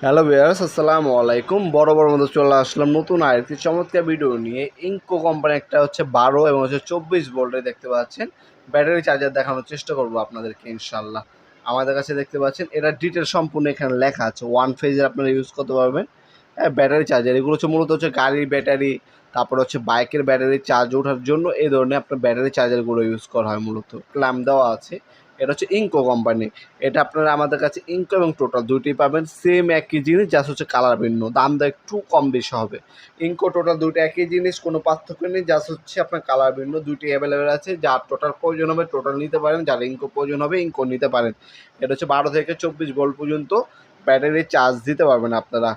Hello viewers, আসসালামু আলাইকুম। বড় মধ্যে চলে আসলাম নতুন আরেকটি চমৎকার ভিডিও নিয়ে। ইনকো কোম্পানি একটা হচ্ছে 12 এবং হচ্ছে 24 ভোল্টের দেখতে পাচ্ছেন ব্যাটারি চার্জার দেখানোর চেষ্টা করব আপনাদেরকে ইনশাআল্লাহ। আমাদের কাছে দেখতে পাচ্ছেন এটা ডিটেল সম্পূর্ণ এখানে লেখা আছে। ওয়ান ফেজের আপনারা ইউজ করতে পারবেন। হ্যাঁ, ব্যাটারি চার্জার এগুলো হচ্ছে মূলত হচ্ছে গাড়ির ব্যাটারি, তারপর হচ্ছে বাইকের ব্যাটারি চার্জ ওঠার জন্য এই ধরনের আপনার ব্যাটারি চার্জারগুলো ইউজ করা হয় মূলত। ক্ল্যাম্প দেওয়া আছে। এটা হচ্ছে ইনকো কোম্পানি। এটা আপনারা আমাদের কাছে ইনকো এবং টোটাল দুইটাই পাবেন। সেম একই জিনিস, জাস্ট হচ্ছে কালার ভিন্ন, দামটা একটু কম বেশি হবে। ইনকো টোটাল দুইটা একই জিনিস, কোনো পার্থক্য নেই, জাস্ট হচ্ছে আপনার কালার ভিন্ন। দুইটি অ্যাভেলেবেল আছে। যার টোটাল প্রয়োজন হবে টোটাল নিতে পারেন, যার ইনকো প্রয়োজন হবে ইনকো নিতে পারেন। এটা হচ্ছে 12 থেকে 24 ভোল্ট পর্যন্ত ব্যাটারি চার্জ দিতে পারবেন আপনারা।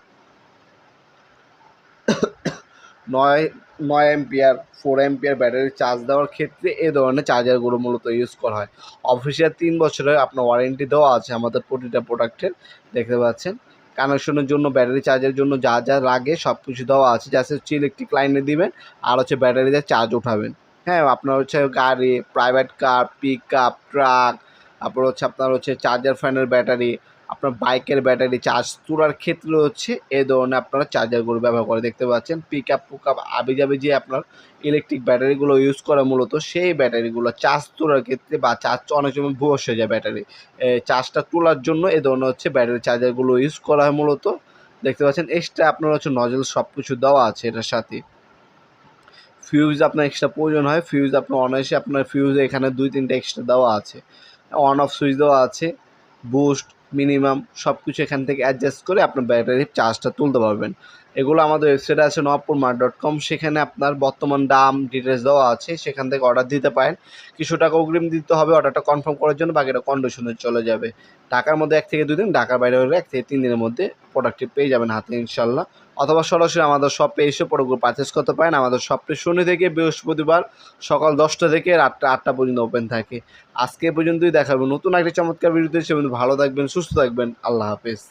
9 9 অ্যাম্পিয়ার 4 অ্যাম্পিয়ার ব্যাটারি চার্জ দেওয়ার ক্ষেত্রে এ ধরনের চার্জারগুলো মূলত ইউজ করা হয়। অফিসিয়াল 3 বছরের আপনার ওয়ারেন্টি দেওয়া আছে আমাদের প্রতিটা প্রোডাক্টের। দেখতে পাচ্ছেন কানেকশনের জন্য, ব্যাটারি চার্জের জন্য যা যা লাগে সব কিছু দেওয়া আছে। জাস্ট হচ্ছে ইলেকট্রিক লাইনে দিবেন আর হচ্ছে ব্যাটারিতে চার্জ উঠাবেন। হ্যাঁ, আপনার হচ্ছে গাড়ি, private car, pick up, truck, তারপর হচ্ছে আপনার হচ্ছে চার্জার ফ্যানের ব্যাটারি, আপনার বাইকের ব্যাটারি চার্জ তোলার ক্ষেত্রে হচ্ছে এ ধরনের আপনারা চার্জারগুলো ব্যবহার করে। দেখতে পাচ্ছেন পিক আপ আবিজাবি যে আপনার ইলেকট্রিক ব্যাটারিগুলো ইউজ করে মূলত সেই ব্যাটারিগুলো চার্জ তোলার ক্ষেত্রে বা চার্জ অনেক সময় বসে যায় ব্যাটারি, চার্জটা তোলার জন্য এ ধরনের হচ্ছে ব্যাটারি চার্জারগুলো ইউজ করা হয় মূলত। দেখতে পাচ্ছেন এক্সট্রা আপনার হচ্ছে নজল সব কিছু দেওয়া আছে এটার সাথে। ফিউজ আপনার এক্সট্রা প্রয়োজন হয়, ফিউজ আপনার অনায়াসে আপনার ফিউজ এখানে 2-3টা এক্সট্রা দেওয়া আছে। অন অফ সুইচ দেওয়া আছে। বুস্ট, মিনিমাম সব কিছু এখান থেকে অ্যাডজাস্ট করে আপনার ব্যাটারির চার্জটা তুলতে পারবেন। এগুলো আমাদের ওয়েবসাইটে আছে nawapurmart.com। সেখানে আপনার বর্তমান দাম ডিটেলস দেওয়া আছে, সেখান থেকে অর্ডার দিতে পারেন। কিছু টাকা অগ্রিম দিতে হবে অর্ডারটা কনফার্ম করার জন্য, বাকিটা কন্ডিশনে চলে যাবে। ঢাকার মধ্যে 1 থেকে 2 দিন, ঢাকার বাইরে হলে 1 থেকে 3 দিনের মধ্যে প্রোডাক্টটি পেয়ে যাবেন হাতে ইনশাল্লাহ। অথবা সরাসরি আমাদের শপে এসে প্রোডাক্টগুলো পারচেস করতে পারেন। আমাদের শপটি শনি থেকে বৃহস্পতিবার সকাল 10টা থেকে রাত 8টা পর্যন্ত ওপেন থাকে। আজকে এ পর্যন্তই, দেখা হবে নতুন একটা চমৎকার ভিডিওতে। সে ভালো থাকবেন, সুস্থ থাকবেন। আল্লাহ হাফেজ।